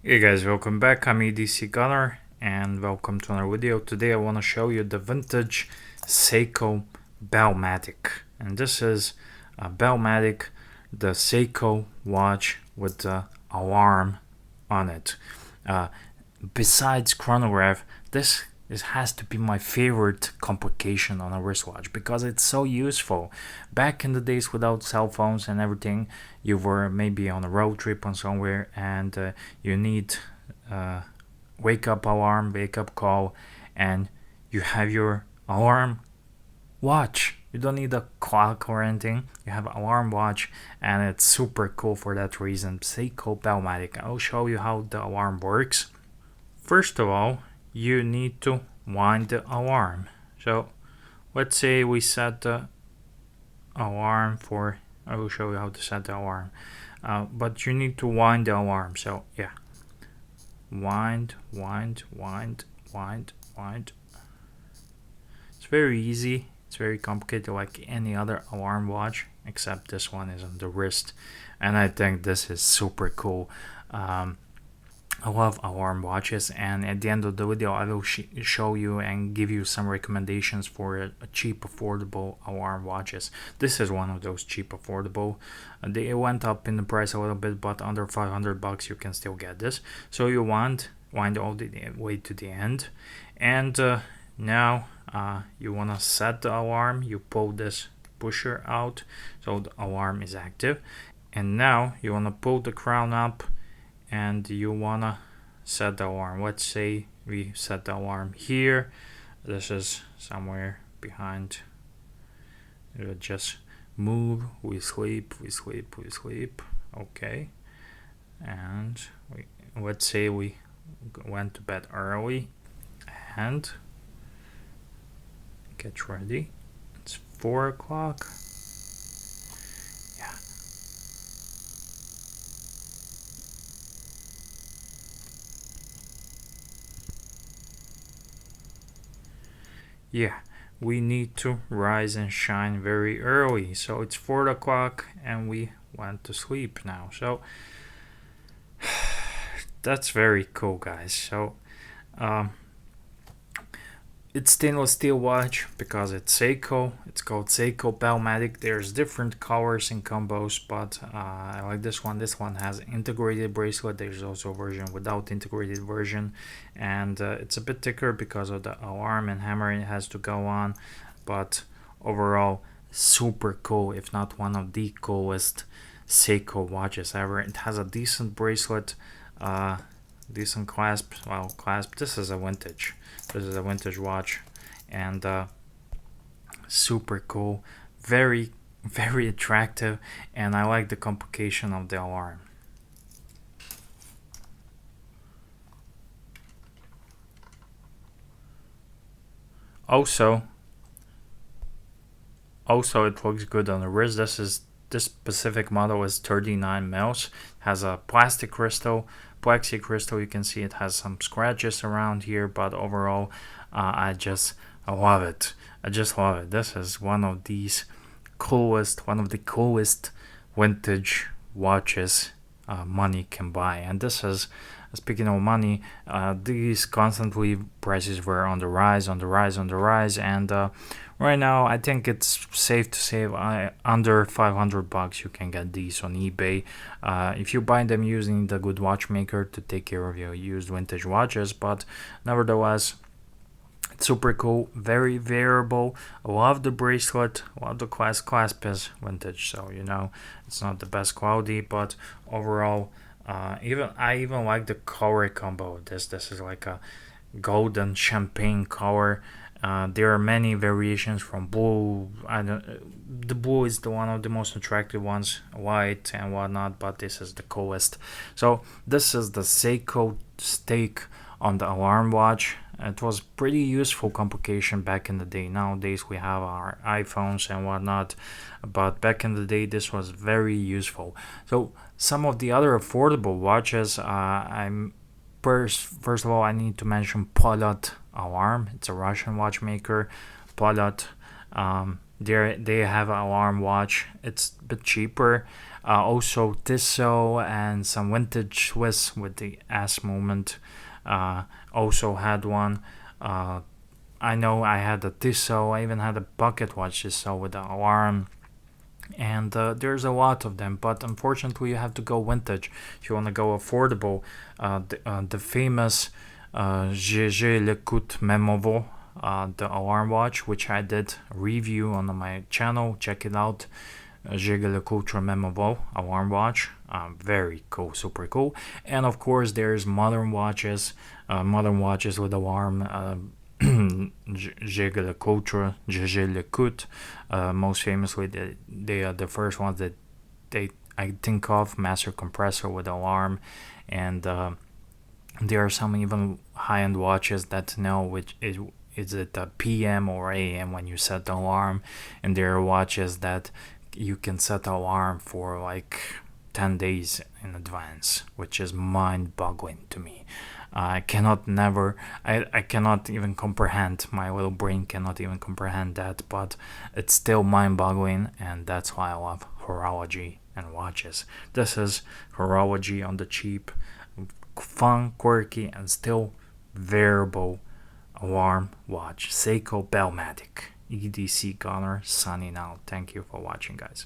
Hey guys, welcome back. I'm EDC Gunner and welcome to another video. Today I want to show you the vintage Seiko Bell MATIC. And this is a Bell MATIC, the Seiko watch with the alarm on it. Besides chronograph, this has to be my favorite complication on a wristwatch because it's so useful. Back in the days without cell phones and everything, you were maybe on a road trip on somewhere and you need wake up alarm, wake up call, and you have your alarm watch. You don't need a clock or anything. You have an alarm watch, and it's super cool for that reason. Seiko Bell MATIC. I'll show you how the alarm works. First of all, you need to wind the alarm. So let's say we set the alarm for, I will show you how to set the alarm, but you need to wind the alarm. So yeah, wind. It's very easy. It's very complicated like any other alarm watch, except this one is on the wrist, and I think this is super cool. I love alarm watches, and at the end of the video I will show you and give you some recommendations for a cheap affordable alarm watches. This is one of those cheap affordable. They went up in the price a little bit, but under 500 bucks you can still get this. So you wind all the way to the end, and now you want to set the alarm. You pull this pusher out so the alarm is active, and now you want to pull the crown up and you wanna set the alarm. Let's say we set the alarm here. This is somewhere behind. It will just move. We sleep. Okay, and let's say we went to bed early and get ready. It's 4 o'clock. Yeah, we need to rise and shine very early. So it's 4 o'clock and we went to sleep now. So that's very cool, guys. So it's stainless steel watch because it's Seiko. It's called Seiko Bell MATIC. There's different colors and combos, but I like this one. This one has integrated bracelet. There's also a version without integrated version, and it's a bit thicker because of the alarm and hammer it has to go on. But overall, super cool, if not one of the coolest Seiko watches ever. It has a decent bracelet, decent clasp. Well, clasp. This is a vintage watch, and super cool, very attractive, and I like the complication of the alarm. Also it looks good on the wrist. This specific model is 39 mils, has a plexi crystal. You can see it has some scratches around here, but overall I love it. I just love it. This is one of the coolest vintage watches money can buy. And this is, speaking of money, these constantly prices were on the rise, and right now I think it's safe to say under 500 bucks you can get these on eBay if you buy them using the good watchmaker to take care of your used vintage watches. But nevertheless, it's super cool, very wearable. I love the bracelet, love the clasp is vintage, so you know it's not the best quality, but overall I even like the color combo of this. This is like a golden champagne color. There are many variations from blue. The blue is the one of the most attractive ones, white and whatnot, but this is the coolest. So this is the Seiko stake on the alarm watch. It was pretty useful complication back in the day. Nowadays we have our iPhones and whatnot, but back in the day this was very useful. So some of the other affordable watches, First of all, I need to mention Polot Alarm. It's a Russian watchmaker. Polot. They have an alarm watch. It's a bit cheaper. Also Tissot and some vintage Swiss with the S movement. Also had one. I know I had a Tissot. I even had a pocket watch Tissot with an alarm. And there's a lot of them, but unfortunately you have to go vintage if you want to go affordable. The famous GG Lecoute Memovo, the alarm watch, which I did a review on my channel. Check it out. GG Lecoute Memovo alarm watch, very cool, super cool. And of course there's modern watches with alarm. GG Lecoute, most famously, they are the first ones that I think of. Master compressor with alarm, and there are some even high-end watches that know which is it a PM or AM when you set the alarm, and there are watches that you can set the alarm for like 10 days in advance, which is mind-boggling to me. I cannot even comprehend, my little brain cannot even comprehend that, but it's still mind-boggling, and that's why I love horology and watches. This is horology on the cheap, fun, quirky, and still wearable alarm watch. Seiko Bell MATIC. EDC Gunner signing out. Thank you for watching, guys.